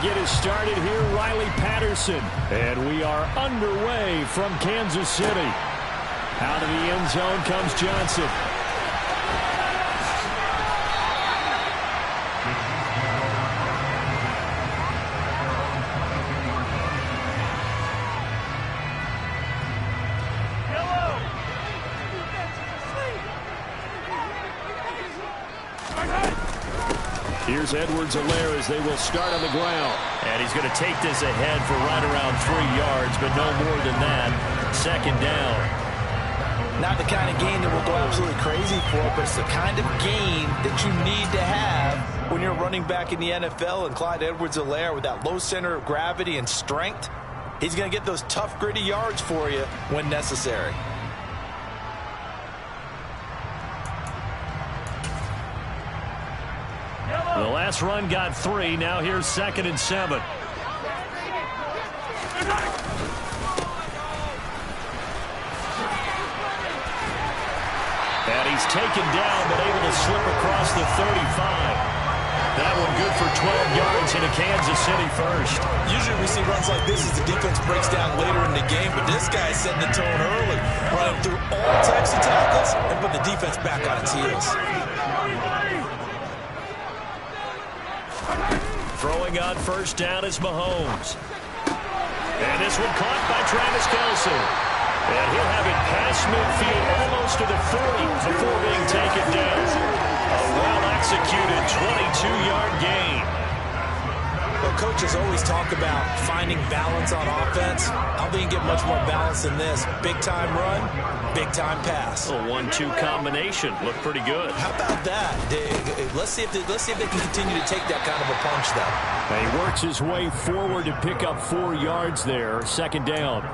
get us started here, Riley Patterson. And we are underway from Kansas City. Out of the end zone comes Johnson. Here's Edwards-Helaire as they will start on the ground. And he's going to take this ahead for right around 3 yards, but no more than that. Second down. Not the kind of game that we'll go absolutely crazy for, but it's the kind of game that you need to have when you're running back in the NFL. And Clyde Edwards-Helaire, with that low center of gravity and strength, he's going to get those tough, gritty yards for you when necessary. The last run got 3. Now here's 2nd and 7. And he's taken down, but able to slip across the 35. That one good for 12 yards into Kansas City first. Usually we see runs like this as the defense breaks down later in the game, but this guy's setting the tone early, running through all types of tackles and put the defense back on its heels. Throwing on first down is Mahomes. And this one caught by Travis Kelce. And he'll have it past midfield almost to the 40 before being taken down. A well-executed 22-yard gain. Well, coaches always talk about finding balance on offense. I don't think you get much more balance than this. Big-time run, big-time pass. A 1-2 combination. Looked pretty good. How about that? Let's see if they can continue to take that kind of a punch, though. And he works his way forward to pick up 4 yards there. Second down.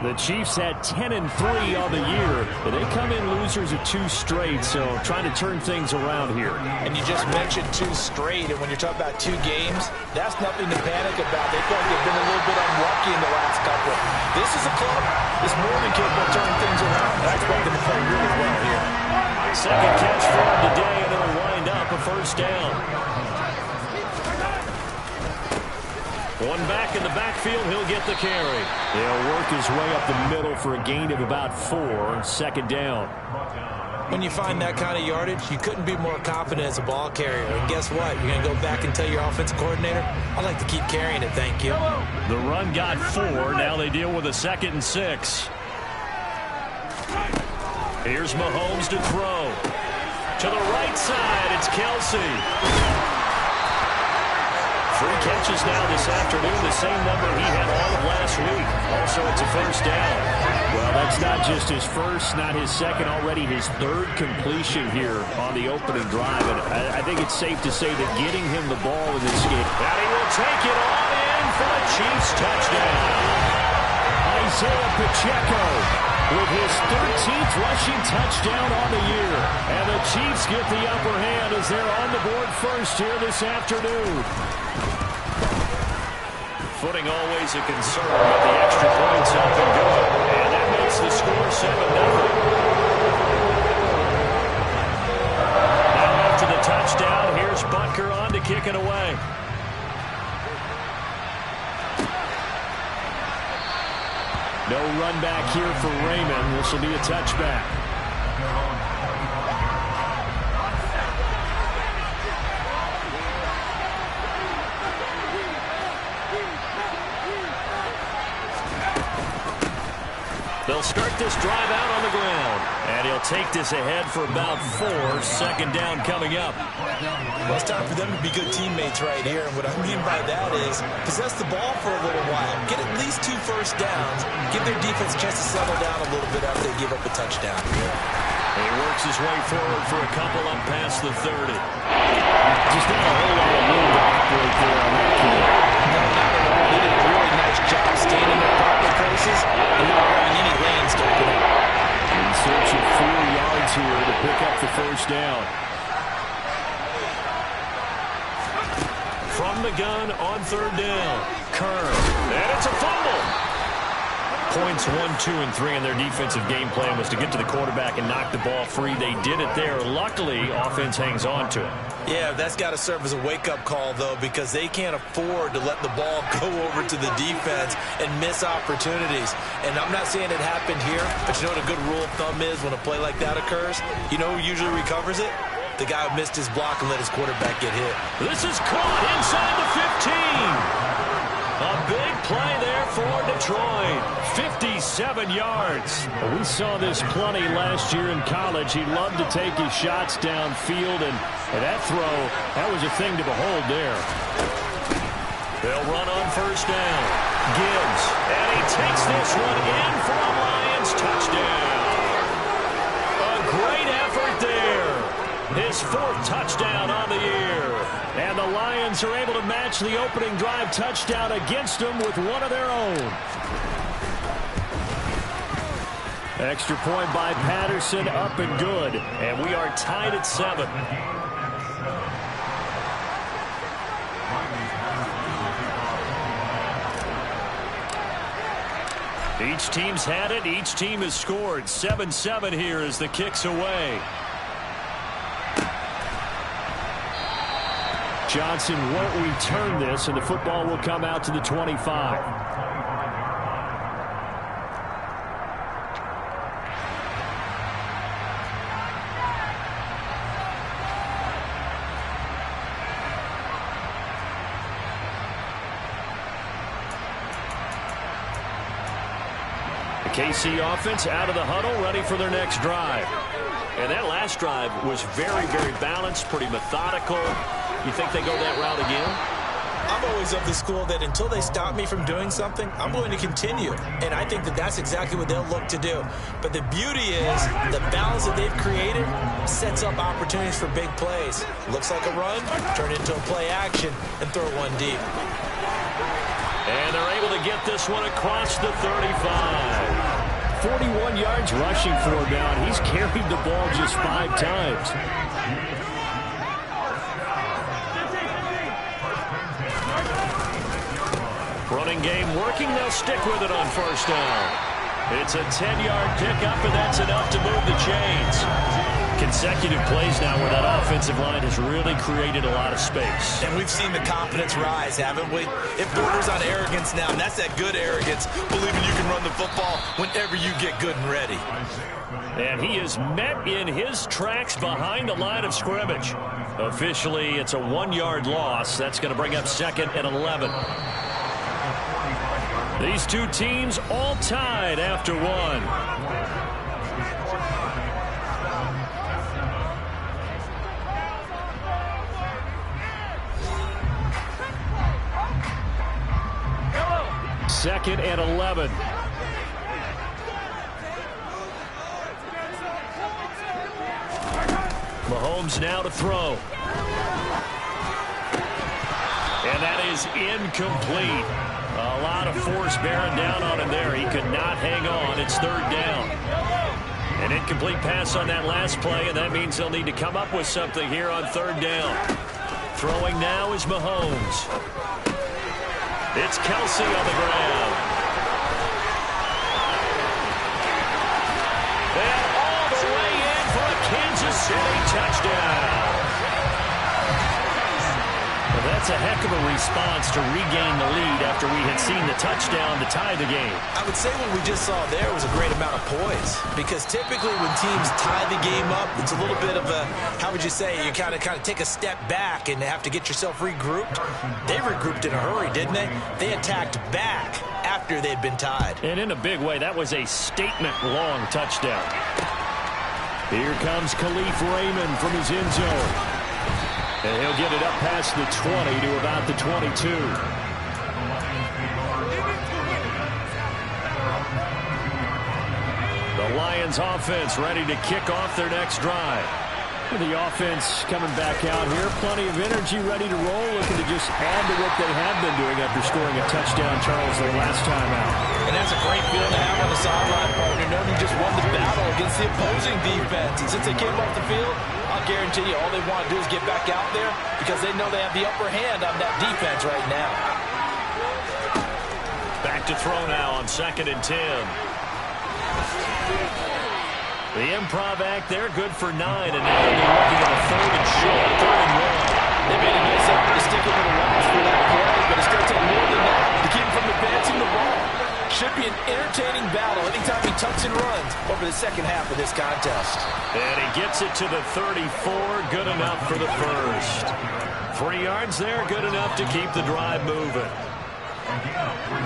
The Chiefs had 10-3 on the year, but they come in losers of 2 straight, so trying to turn things around here. And you just mentioned 2 straight, and when you're talking about 2 games, that's nothing to panic about. They thought they've been a little bit unlucky in the last couple. This is a club that's more than capable of turning things around, and I expect them to play really well here. Second catch for him today, and it'll wind up a first down. One back in the backfield, he'll get the carry. He'll work his way up the middle for a gain of about 4. Second down. When you find that kind of yardage, you couldn't be more confident as a ball carrier. And guess what? You're going to go back and tell your offensive coordinator, I'd like to keep carrying it, thank you. The run got 4. Now they deal with a 2nd and 6. Here's Mahomes to throw. To the right side, it's Kelce. 3 catches now this afternoon, the same number he had all of last week. Also, it's a first down. Well, that's not just his first, not his second, already his 3rd completion here on the opening drive. And I think it's safe to say that getting him the ball in this game. And he will take it on in for a Chiefs touchdown. Isaiah Pacheco with his 13th rushing touchdown on the year. And the Chiefs get the upper hand as they're on the board first here this afternoon. Footing always a concern, but the extra points up and good. And that makes the score 7-0. Now after the touchdown, here's Butker on to kick it away. No run back here for Raymond. This will be a touchback. They'll start this drive out on the ground. And he'll take this ahead for about 4. Second down coming up. Well, it's time for them to be good teammates right here. And what I mean by that is possess the ball for a little while. Get at least 2 first downs. Give their defense a chance to settle down a little bit after they give up a touchdown. He works his way forward for a couple up past the 30. Just not a whole lot of room to operate there on that kid. No, not at all. He did a really nice job staying in their proper places and not allowing any lanes to open up. In search of 4 yards here to pick up the first down. From the gun on 3rd down. Kern. And it's a fumble. Points 1, 2, and 3 in their defensive game plan was to get to the quarterback and knock the ball free. They did it there. Luckily, offense hangs on to it. Yeah, that's got to serve as a wake-up call, though, because they can't afford to let the ball go over to the defense and miss opportunities. And I'm not saying it happened here, but you know what a good rule of thumb is when a play like that occurs? You know who usually recovers it? The guy who missed his block and let his quarterback get hit. This is caught inside the 15. A big play there for Detroit. 57 yards. We saw this plenty last year in college. He loved to take his shots downfield, and that throw, that was a thing to behold there. They'll run on first down. Gibbs, and he takes this one in for a Lions touchdown. A great effort there. His 4th touchdown on the year. And the Lions are able to match the opening drive touchdown against them with one of their own. Extra point by Patterson, up and good. And we are tied at 7. Each team's had it. Each team has scored. 7-7 here as the kick's away. Johnson won't return this, and the football will come out to the 25. The KC offense out of the huddle, ready for their next drive. And that last drive was very, very balanced, pretty methodical. You think they go that route again? I'm always of the school that until they stop me from doing something, I'm going to continue. And I think that that's exactly what they'll look to do. But the beauty is the balance that they've created sets up opportunities for big plays. Looks like a run, turn it into a play action, and throw one deep. And they're able to get this one across the 35. 41 yards rushing for him now. He's carried the ball just 5 times. Running game working. They'll stick with it on first down. It's a 10-yard pickup, and that's enough to move the chains. Consecutive plays now where that offensive line has really created a lot of space. And we've seen the confidence rise, haven't we? It borders on arrogance now, and that's that good arrogance, believing you can run the football whenever you get good and ready. And he is met in his tracks behind the line of scrimmage. Officially, it's a 1-yard loss. That's going to bring up 2nd and 11. These two teams all tied after 1. Second and 11. Mahomes now to throw. And that is incomplete. A lot of force bearing down on him there. He could not hang on. It's 3rd down. An incomplete pass on that last play, and that means they'll need to come up with something here on 3rd down. Throwing now is Mahomes. It's Kelsey on the ground. And all the way in for a Kansas City touchdown. Well, that's a heck of a response to regain the lead after we had seen the touchdown to tie the game. I would say what we just saw there was a great amount of poise, because typically when teams tie the game up, it's a little bit of a, how would you say, you kind of take a step back and have to get yourself regrouped. They regrouped in a hurry, didn't they? They attacked back after they'd been tied. And in a big way, that was a statement-long touchdown. Here comes Khalif Raymond from his end zone. And he'll get it up past the 20 to about the 22. The Lions offense ready to kick off their next drive. The offense coming back out here. Plenty of energy, ready to roll, looking to just add to what they have been doing after scoring a touchdown, Charles, their last time out. And that's a great feeling to have on the sideline, partner, knowing you just won the battle against the opposing defense. And since they came off the field, I'll guarantee you all they want to do is get back out there, because they know they have the upper hand on that defense right now. Back to throw now on 2nd and 10. The improv act there, good for 9, and now they'll be looking at a 3rd and short, 3rd and 1. for the second half of this contest. And he gets it to the 34. Good enough for the first. 3 yards there, good enough to keep the drive moving.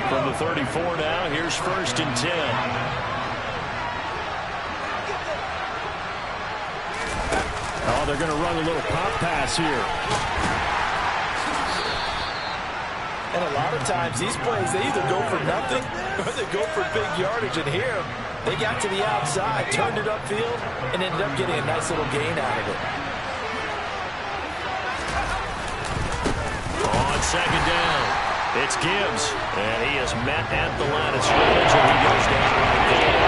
From the 34 now, here's 1st and 10. Oh, they're going to run a little pop pass here. And a lot of times, these plays, they either go for nothing or they go for big yardage. And here, they got to the outside, turned it upfield, and ended up getting a nice little gain out of it. On 2nd down, it's Gibbs. And he is met at the line of scrimmage, and he goes down right there.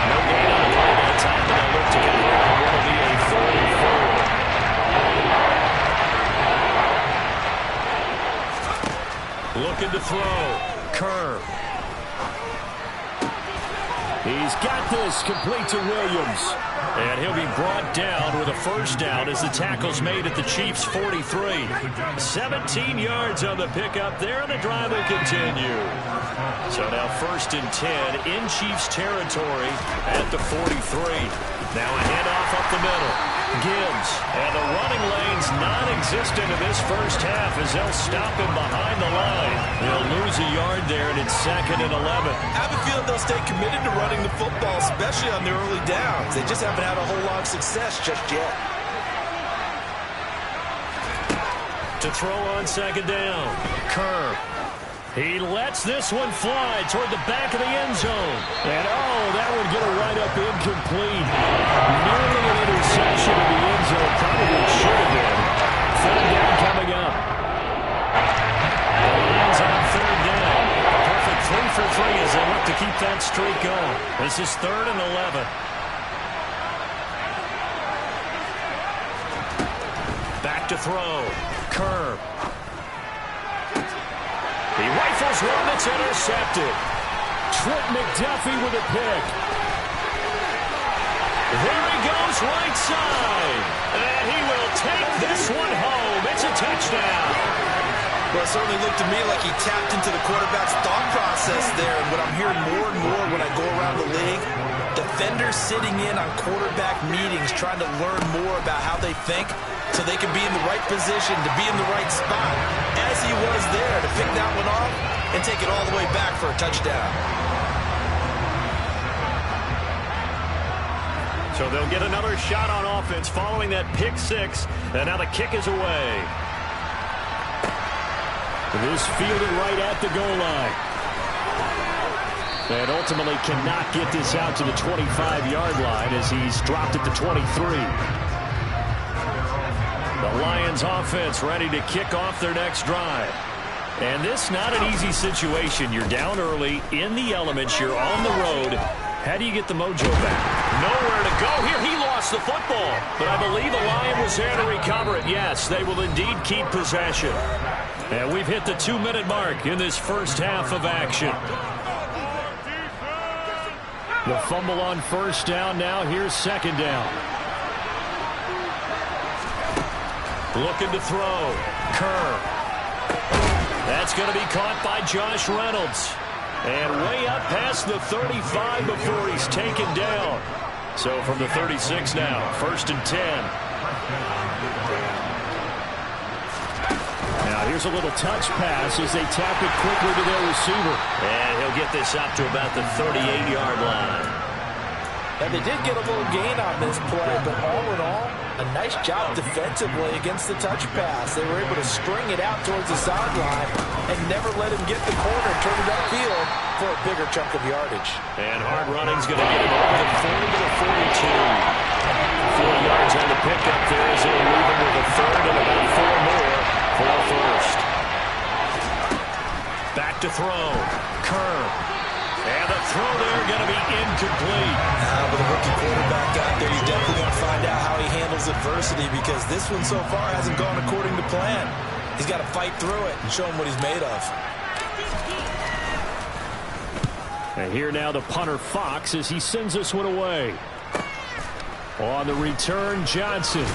No gain on the play that time, but they'll look to get it out. It'll be a 34. Looking to throw. Kerr. He's got this complete to Williams. And he'll be brought down with a 1st down as the tackle's made at the Chiefs' 43. 17 yards on the pickup there, and the drive will continue. So now 1st and 10 in Chiefs territory at the 43. Now a handoff up the middle. Gibbs, and the running lane's non-existent in this first half as they'll stop him behind the line. They'll lose a yard there, and it's 2nd and 11. I have a feeling they'll stay committed to running the football, especially on the early downs. They just haven't had a whole lot of success just yet. To throw on 2nd down, Kerr. He lets this one fly toward the back of the end zone. And, oh, that would get a right-up incomplete. Nearly an interception in the end zone. Probably should have been. 3rd down coming up. The Lions on 3rd down. A perfect 3 for 3 as they look to keep that streak going. This is 3rd and 11. Back to throw. Kerr. He rifles one that's intercepted. Trent McDuffie with a pick. There he goes right side. And he will take this one home. It's a touchdown. Well, it certainly looked to me like he tapped into the quarterback's thought process there. And what I'm hearing more and more when I go around the league, defenders sitting in on quarterback meetings trying to learn more about how they think so they can be in the right position, to be in the right spot, as he was there to pick that one off and take it all the way back for a touchdown. So they'll get another shot on offense following that pick 6, and now the kick is away. This fielded right at the goal line. And ultimately cannot get this out to the 25-yard line as he's dropped at the 23. The Lions offense ready to kick off their next drive. And this not an easy situation. You're down early, in the elements, you're on the road. How do you get the mojo back? Nowhere to go here. He lost the football. But I believe the Lion was there to recover it. Yes, they will indeed keep possession. And we've hit the 2-minute mark in this first half of action. The fumble on 1st down now. Here's 2nd down. Looking to throw. Kerr. That's going to be caught by Josh Reynolds. And way up past the 35 before he's taken down. So from the 36 now, 1st and 10. Now here's a little touch pass as they tap it quickly to their receiver. And he'll get this up to about the 38-yard line. And they did get a little gain on this play, but all in all, a nice job defensively against the touch pass. They were able to string it out towards the sideline and never let him get the corner, turn it upfield for a bigger chunk of yardage. And hard running's going to get him over the 40 to the 42. 4 yards on the pickup there as they'll leave him with a 3rd and about 4 more for a 1st. Back to throw. Kerr. And the throw there going to be incomplete. With a rookie quarterback out there, you're definitely going to find out how he handles adversity because this one so far hasn't gone according to plan. He's got to fight through it and show him what he's made of. And here now the punter Fox as he sends this one away. On the return, Johnson.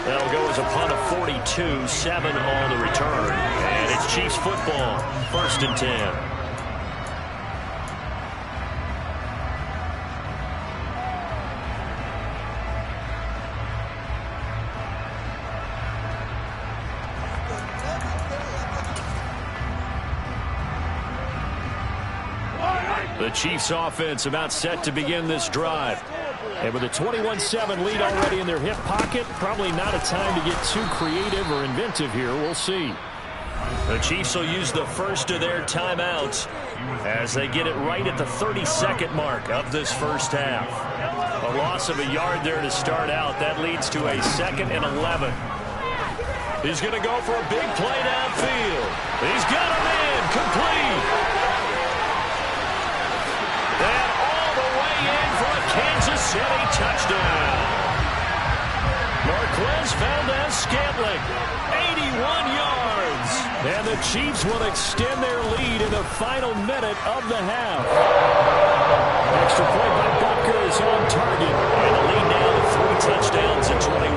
That'll go as a punt of 42, 7 on the return. And it's Chiefs football, 1st and 10. The Chiefs offense about set to begin this drive. And with a 21-7 lead already in their hip pocket, probably not a time to get too creative or inventive here. We'll see. The Chiefs will use the first of their timeouts as they get it right at the 32nd mark of this first half. A loss of a yard there to start out. That leads to a 2nd and 11. He's going to go for a big play downfield. He's got him in. Complete. And all the way in for a Kansas City touchdown. Marquez Valdes-Scantling, 81 yards. And the Chiefs will extend their lead in the final minute of the half. Extra point by Butker is on target. And the lead now to 3 touchdowns at 21.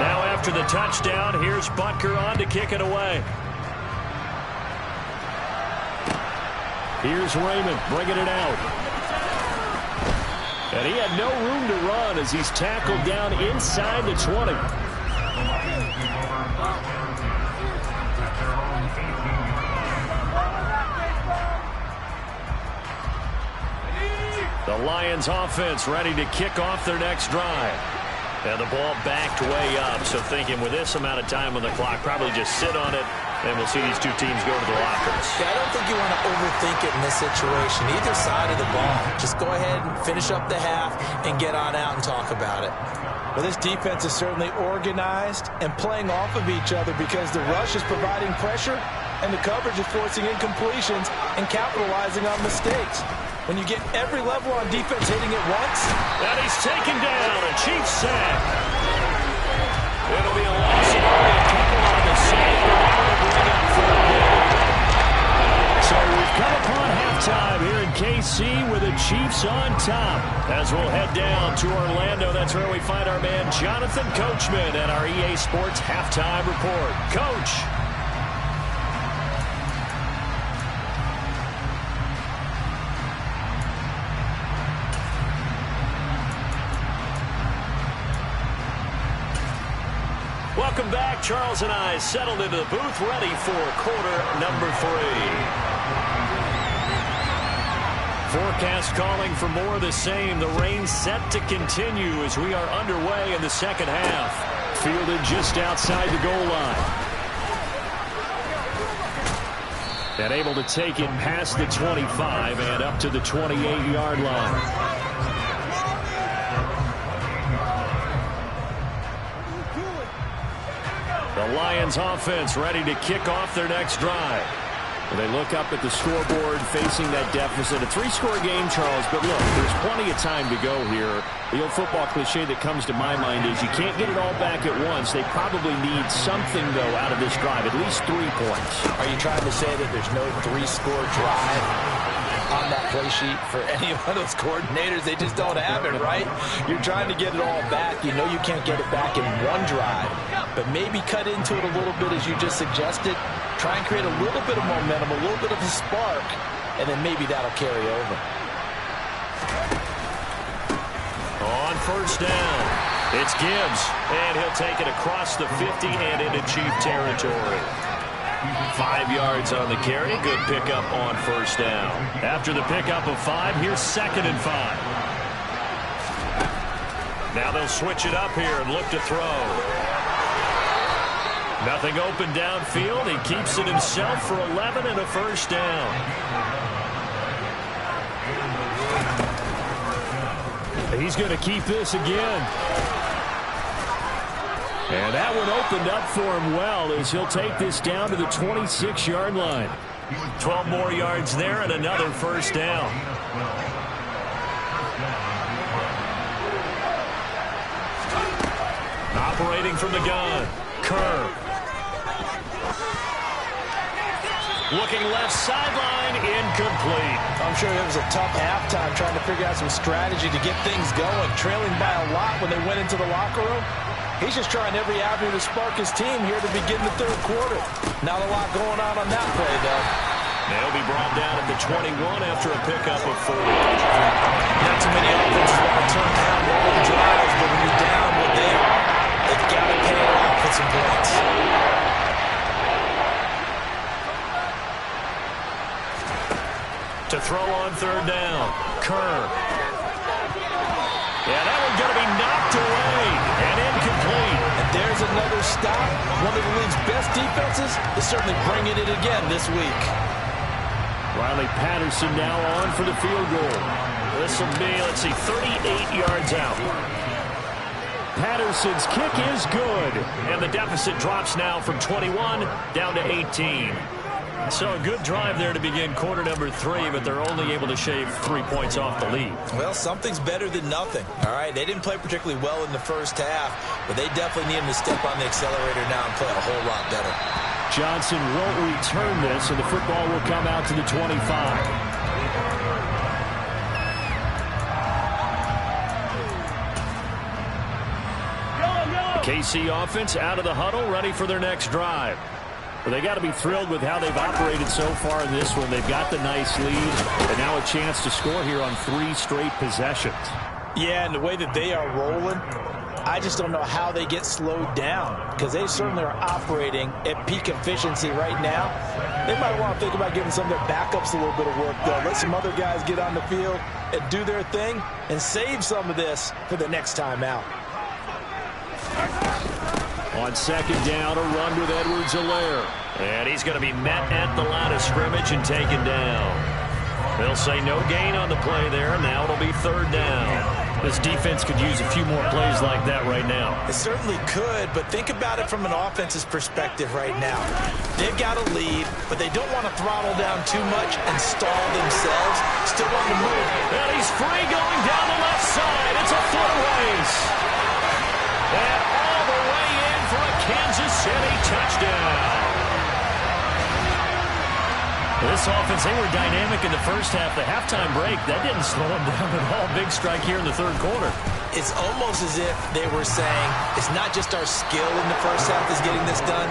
Now after the touchdown, here's Butker on to kick it away. Here's Raymond bringing it out. And he had no room to run as he's tackled down inside the 20. The Lions offense ready to kick off their next drive. And the ball backed way up, so thinking with this amount of time on the clock, probably just sit on it, and we'll see these two teams go to the lockers. Yeah, I don't think you want to overthink it in this situation. Either side of the ball. Just go ahead and finish up the half and get on out and talk about it. Well, this defense is certainly organized and playing off of each other because the rush is providing pressure and the coverage is forcing incompletions and capitalizing on mistakes. When you get every level on defense hitting at once. And he's taken down. A Chiefs sack. It'll be a loss of only a couple on the sack. So we've come upon halftime here in KC with the Chiefs on top. As we'll head down to Orlando, that's where we find our man Jonathan Coachman at our EA Sports Halftime Report. Coach. Welcome back. Charles and I settled into the booth, ready for quarter number 3. Forecast calling for more of the same. The rain set to continue as we are underway in the second half. Fielded just outside the goal line. And able to take it past the 25 and up to the 28-yard line. The Lions offense ready to kick off their next drive. They look up at the scoreboard facing that deficit. A 3-score game, Charles, but look, there's plenty of time to go here. The old football cliche that comes to my mind is you can't get it all back at once. They probably need something, though, out of this drive, at least 3 points. Are you trying to say that there's no 3-score drive on that play sheet for any one of those coordinators? They just don't have it, right? You're trying to get it all back. You know you can't get it back in one drive, but maybe cut into it a little bit as you just suggested. Try and create a little bit of momentum, a little bit of a spark, and then maybe that'll carry over. On first down, it's Gibbs, and he'll take it across the 50 and into Chief territory. 5 yards on the carry. Good pickup on first down. After the pickup of 5, here's 2nd and 5. Now they'll switch it up here and look to throw. Nothing open downfield. He keeps it himself for 11 and a first down. He's going to keep this again. And that one opened up for him well as he'll take this down to the 26-yard line. 12 more yards there and another first down. Operating from the gun, Kerr. Looking left sideline, incomplete. I'm sure it was a tough halftime trying to figure out some strategy to get things going. Trailing by a lot when they went into the locker room. He's just trying every avenue to spark his team here to begin the third quarter. Not a lot going on that play, though. They'll be brought down at the 21 after a pickup of 4. Not too many offenses want to turn down long drives, but when you're down what they are, they've got to pay it off with some points. Kerr. Yeah, that one's going to be knocked away and incomplete. And there's another stop. One of the league's best defenses is certainly bringing it again this week. Riley Patterson now on for the field goal. This will be, let's see, 38 yards out. Patterson's kick is good. And the deficit drops now from 21 down to 18. So a good drive there to begin quarter number 3, but they're only able to shave 3 points off the lead. Well, something's better than nothing. All right, they didn't play particularly well in the first half, but they definitely need him to step on the accelerator now and play a whole lot better. Johnson won't return this, and the football will come out to the 25. KC offense out of the huddle, ready for their next drive. Well, they got to be thrilled with how they've operated so far in this one. They've got the nice lead, and now a chance to score here on 3 straight possessions. Yeah, and the way that they are rolling, I just don't know how they get slowed down, because they certainly are operating at peak efficiency right now. They might want to think about giving some of their backups a little bit of work, though. Let some other guys get on the field and do their thing and save some of this for the next time out. On second down, a run with Edwards-Helaire. And he's going to be met at the line of scrimmage and taken down. They'll say no gain on the play there. Now it'll be third down. This defense could use a few more plays like that right now. It certainly could, but think about it from an offense's perspective right now. They've got a lead, but they don't want to throttle down too much and stall themselves. Still want to move. And he's free going down the left side. It's a foot race. And all the way in for a Kansas City touchdown. This offense, they were dynamic in the first half. The halftime break, that didn't slow them down at all. Big strike here in the third quarter. It's almost as if they were saying, it's not just our skill in the first half that's getting this done,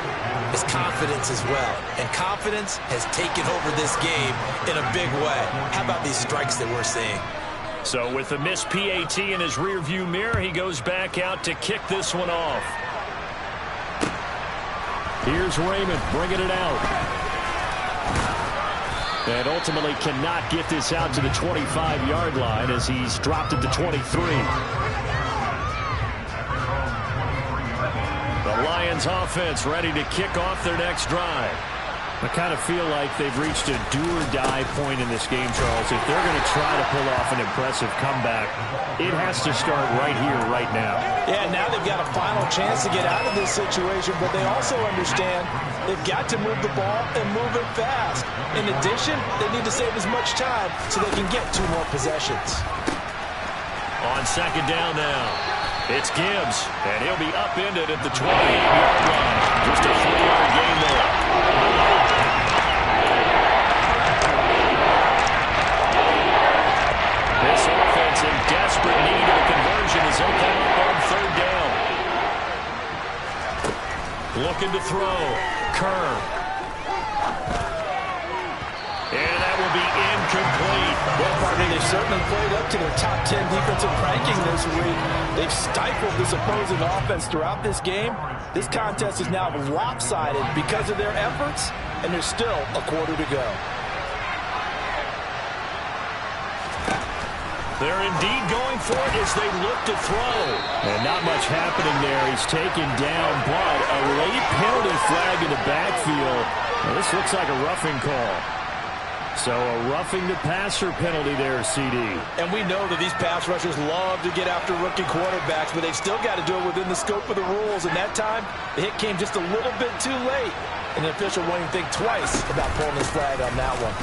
it's confidence as well. And confidence has taken over this game in a big way. How about these strikes that we're seeing? So with the missed PAT in his rearview mirror, he goes back out to kick this one off. Here's Raymond bringing it out. And ultimately cannot get this out to the 25-yard line as he's dropped it to 23. The Lions offense ready to kick off their next drive. I kind of feel like they've reached a do-or-die point in this game, Charles. If they're going to try to pull off an impressive comeback, it has to start right here, right now. Yeah, now they've got a final chance to get out of this situation, but they also understand they've got to move the ball and move it fast. In addition, they need to save as much time so they can get 2 more possessions. On second down now, it's Gibbs, and he'll be upended at the 28-yard line. Just a 3-yard gain there. This offense in desperate need of a conversion as they come up on third down. Looking to throw. Kerr. And that will be incomplete. Well, partner, they've certainly played up to their top 10 defensive ranking this week. They've stifled this opposing offense throughout this game. This contest is now lopsided because of their efforts, and there's still a quarter to go. They're indeed going for it as they look to throw. And not much happening there. He's taken down, but a late penalty flag in the backfield. Now, this looks like a roughing call. So a roughing the passer penalty there, CD. And we know that these pass rushers love to get after rookie quarterbacks, but they've still got to do it within the scope of the rules. And that time, the hit came just a little bit too late. And the official won't even think twice about pulling his flag on that one.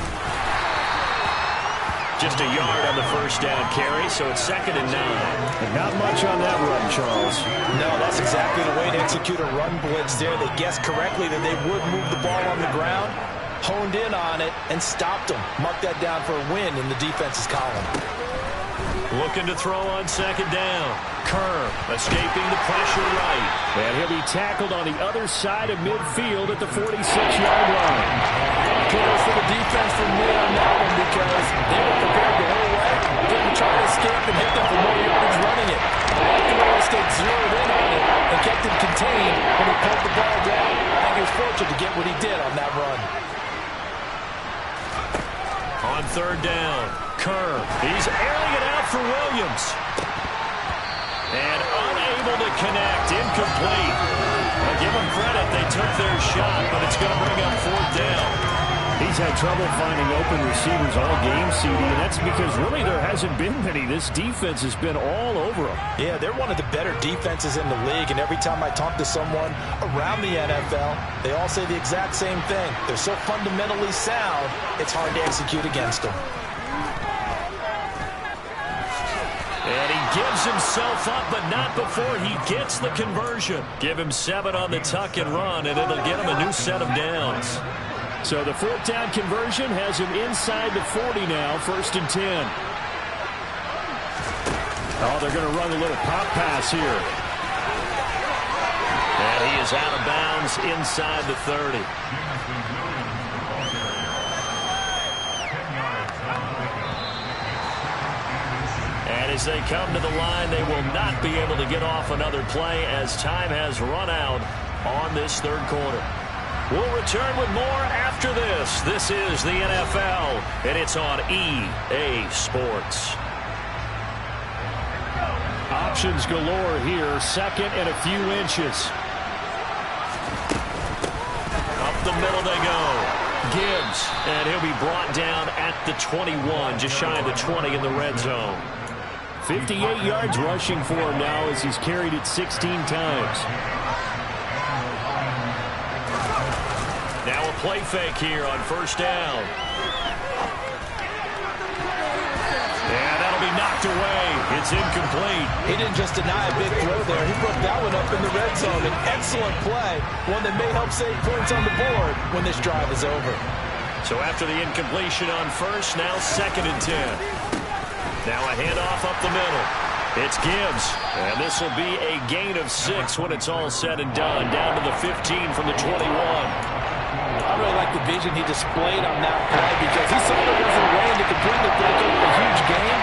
Just a yard on the first down carry, so it's 2nd and 9. And not much on that run, Charles. No, that's exactly the way to execute a run blitz there. They guessed correctly that they would move the ball on the ground, honed in on it, and stopped them. Mark that down for a win in the defense's column. Looking to throw on second down. Kerr escaping the pressure right. And he'll be tackled on the other side of midfield at the 46-yard line. Kudos for the defense for me on that one because they were prepared the whole way. Didn't try to escape and hit them for more yardage running it. Baltimore stayed zeroed in on it and kept him contained when he pulled the ball down. I think he was fortunate to get what he did on that run. On third down, Kerr. He's airing it out for Williams. And unable to connect. Incomplete. I'll give them credit. They took their shot, but it's going to bring up 4th down. He's had trouble finding open receivers all game, CD, and that's because really there hasn't been many. This defense has been all over him. Yeah, they're one of the better defenses in the league, and every time I talk to someone around the NFL, they all say the exact same thing. They're so fundamentally sound, it's hard to execute against them. And he gives himself up, but not before he gets the conversion. Give him 7 on the tuck and run, and it'll get him a new set of downs. So the 4th down conversion has him inside the 40 now, 1st and 10. Oh, they're going to run a little pop pass here. And he is out of bounds inside the 30. And as they come to the line, they will not be able to get off another play as time has run out on this 3rd quarter. We'll return with more after this. This is the NFL, and it's on EA Sports. Options galore here. 2nd and a few inches. Up the middle they go. Gibbs, and he'll be brought down at the 21, just shy of the 20 in the red zone. 58 yards rushing for him now as he's carried it 16 times. Now a play fake here on 1st down. And that'll be knocked away. It's incomplete. He didn't just deny a big throw there. He broke that one up in the red zone. An excellent play. One that may help save points on the board when this drive is over. So after the incompletion on 1st, now 2nd and 10. Now a handoff up the middle. It's Gibbs. And this will be a gain of 6 when it's all said and done. Down to the 15 from the 21. I really like the vision he displayed on that play because he saw there wasn't a way to completely break up a huge game.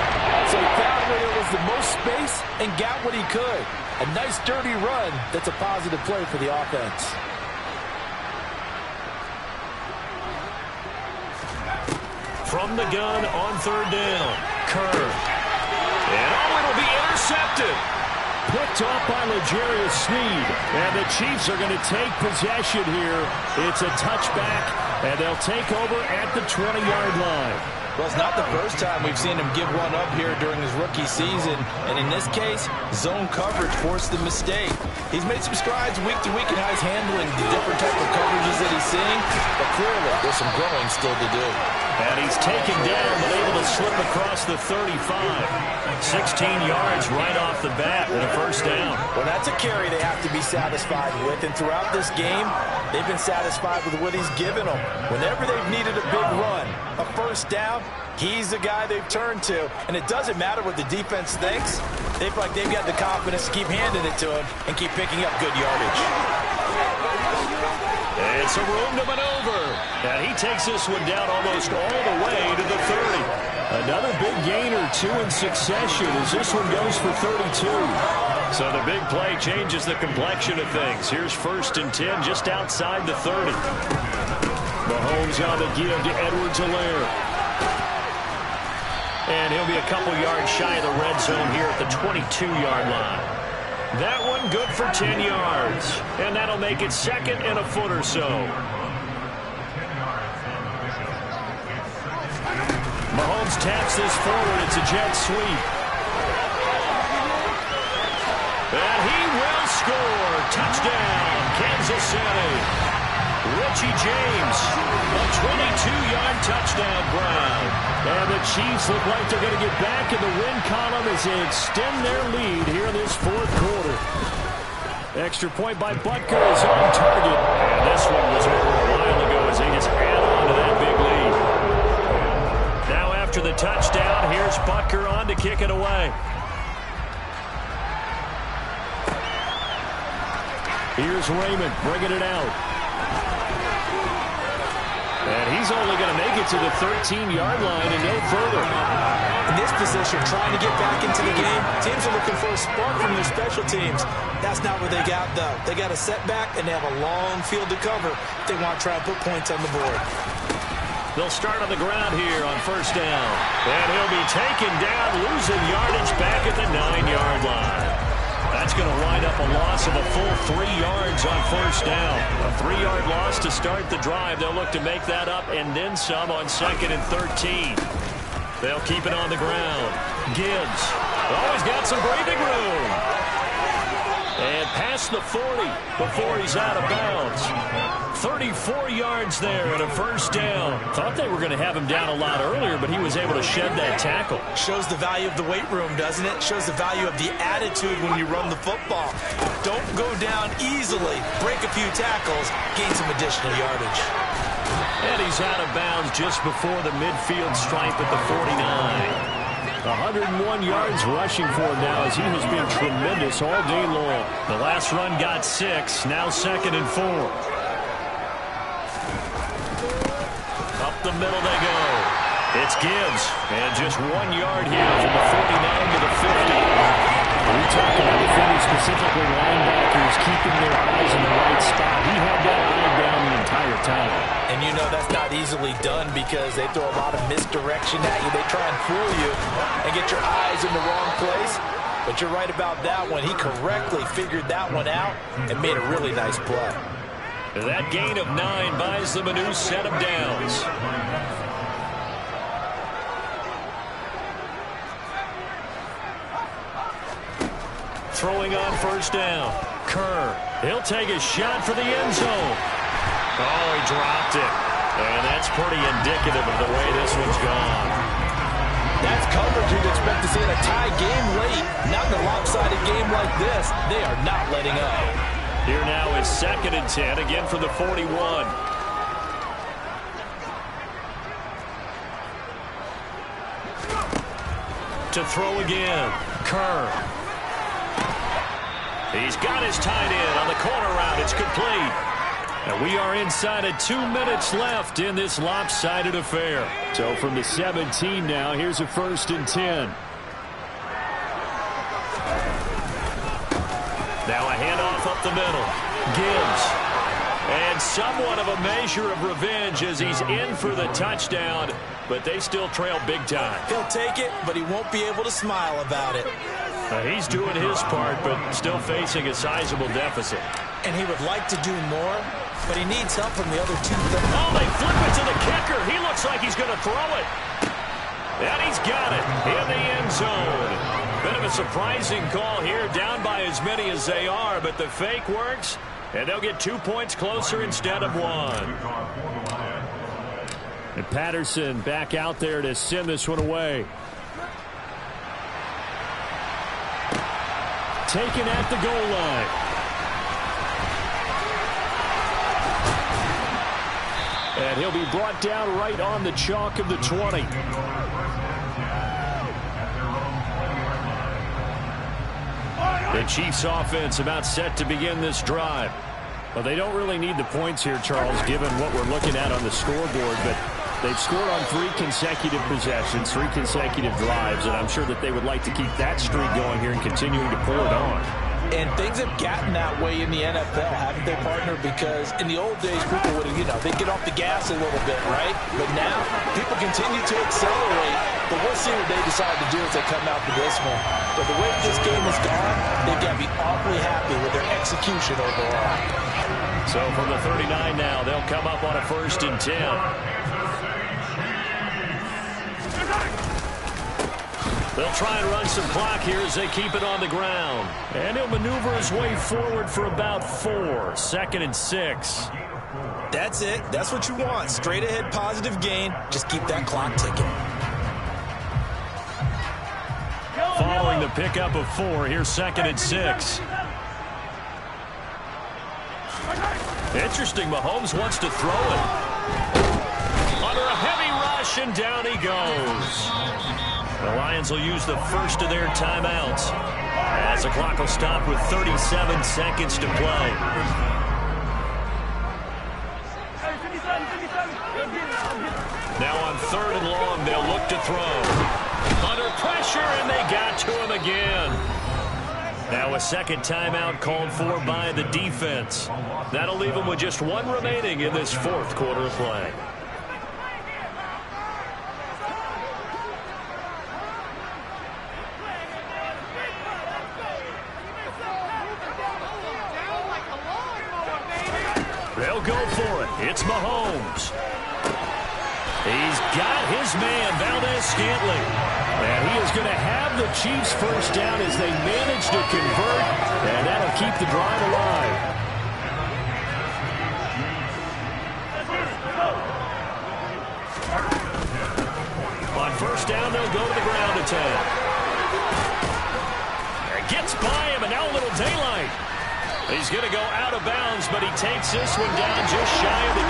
So he found where there was the most space and got what he could. A nice dirty run that's a positive play for the offense. From the gun on 3rd down. Kerr. And it'll be intercepted. Picked off by L'Jarius Sneed. And the Chiefs are going to take possession here. It's a touchback, and they'll take over at the 20-yard line. Well, it's not the first time we've seen him give one up here during his rookie season. And in this case, zone coverage forced the mistake. He's made some strides week to week in how he's handling the different type of coverages that he's seeing. But clearly, there's some growing still to do. And he's taken down, but able to slip across the 35. 16 yards right off the bat and a 1st down. Well, that's a carry they have to be satisfied with. And throughout this game, they've been satisfied with what he's given them. Whenever they've needed a big run, a 1st down, he's the guy they've turned to. And it doesn't matter what the defense thinks. They feel like they've got the confidence to keep handing it to him and keep picking up good yardage. It's a room to maneuver. And he takes this one down almost all the way to the 30. Another big gain or 2 in succession as this one goes for 32. So the big play changes the complexion of things. Here's 1st and 10 just outside the 30. Mahomes on the give to Edwards-Helaire. And he'll be a couple yards shy of the red zone here at the 22-yard line. That one good for 10 yards. And that'll make it 2nd and a foot or so. Mahomes taps this forward. It's a jet sweep. And he will score. Touchdown, Kansas City. Richie James, a 22-yard touchdown ground. And the Chiefs look like they're going to get back in the win column as they extend their lead here in this 4th quarter. Extra point by Butker is on target. And this one was over a while ago as they just add on to that big lead. Now after the touchdown, here's Butker on to kick it away. Here's Raymond bringing it out. And he's only going to make it to the 13-yard line and no further. In this position, trying to get back into the game, teams are looking for a spark from their special teams. That's not what they got, though. They got a setback, and they have a long field to cover if they want to try and put points on the board. They'll start on the ground here on first down. And he'll be taken down, losing yardage back at the 9-yard line. That's going to wind up a loss of a full 3 yards on first down. A 3-yard loss to start the drive. They'll look to make that up and then some on 2nd and 13. They'll keep it on the ground. Gibbs always got some breathing room. And past the 40 before he's out of bounds. 34 yards there and a first down. Thought they were going to have him down a lot earlier, but he was able to shed that tackle. Shows the value of the weight room, doesn't it? Shows the value of the attitude when you run the football. Don't go down easily. Break a few tackles. Gain some additional yardage. And he's out of bounds just before the midfield stripe at the 49. 101 yards rushing for him now as he has been tremendous all day long. The last run got 6, now 2nd and 4. Up the middle they go. It's Gibbs, and just 1 yard here from the 49 to the 50. We talked about defenders, specifically linebackers, keeping their eyes in the right spot. He had that eye down the entire time. And you know that's not easily done because they throw a lot of misdirection at you. They try and fool you and get your eyes in the wrong place. But you're right about that one. He correctly figured that one out and made a really nice play. That gain of 9 buys them a new set of downs. Throwing on first down. Kerr. He'll take a shot for the end zone. Oh, he dropped it. And that's pretty indicative of the way this one's gone. That's coverage you'd expect to see in a tie game late. Not in a lopsided game like this. They are not letting up. Here now is 2nd and 10, again from the 41. To throw again. Kerr. He's got his tight end on the corner route. It's complete. And we are inside of 2 minutes left in this lopsided affair. So from the 17 now, here's a 1st and 10. Now a handoff up the middle. Gibbs. And somewhat of a measure of revenge as he's in for the touchdown. But they still trail big time. He'll take it, but he won't be able to smile about it. He's doing his part, but still facing a sizable deficit. And he would like to do more, but he needs help from the other two. Oh, they flip it to the kicker. He looks like he's going to throw it. And he's got it in the end zone. Bit of a surprising call here, down by as many as they are, but the fake works, and they'll get 2 points closer instead of 1. And Patterson back out there to send this one away. Taken at the goal line. And he'll be brought down right on the chalk of the 20. The Chiefs offense about set to begin this drive. Well, they don't really need the points here, Charles, given what we're looking at on the scoreboard, but they've scored on 3 consecutive possessions, 3 consecutive drives, and I'm sure that they would like to keep that streak going here and continuing to pull it on. And things have gotten that way in the NFL, haven't they, partner? Because in the old days, people would, they'd get off the gas a little bit, right? But now, people continue to accelerate. But we'll see what they decide to do as they come out for this one. But the way this game has gone, they've got to be awfully happy with their execution overall. So from the 39 now, they'll come up on a 1st and 10. They'll try and run some clock here as they keep it on the ground. And he'll maneuver his way forward for about 4. 2nd and 6. That's it. That's what you want. Straight ahead positive gain. Just keep that clock ticking. Following the pickup of 4, here's 2nd and 6. Interesting, Mahomes wants to throw it. Under a heavy rush, and down he goes. The Lions will use the first of their timeouts as the clock will stop with 37 seconds to play. Now on 3rd and long, they'll look to throw. Under pressure, and they got to him again. Now a second timeout called for by the defense. That'll leave them with just 1 remaining in this 4th quarter of play. They'll go for it. It's Mahomes. He's got his man, Valdez-Scantling. And he is going to have the Chiefs first down as they manage to convert, and that'll keep the drive alive. On first down, they'll go to the ground attack. It gets by him, and now a little daylight. He's going to go out of bounds, but he takes this one down just shy of the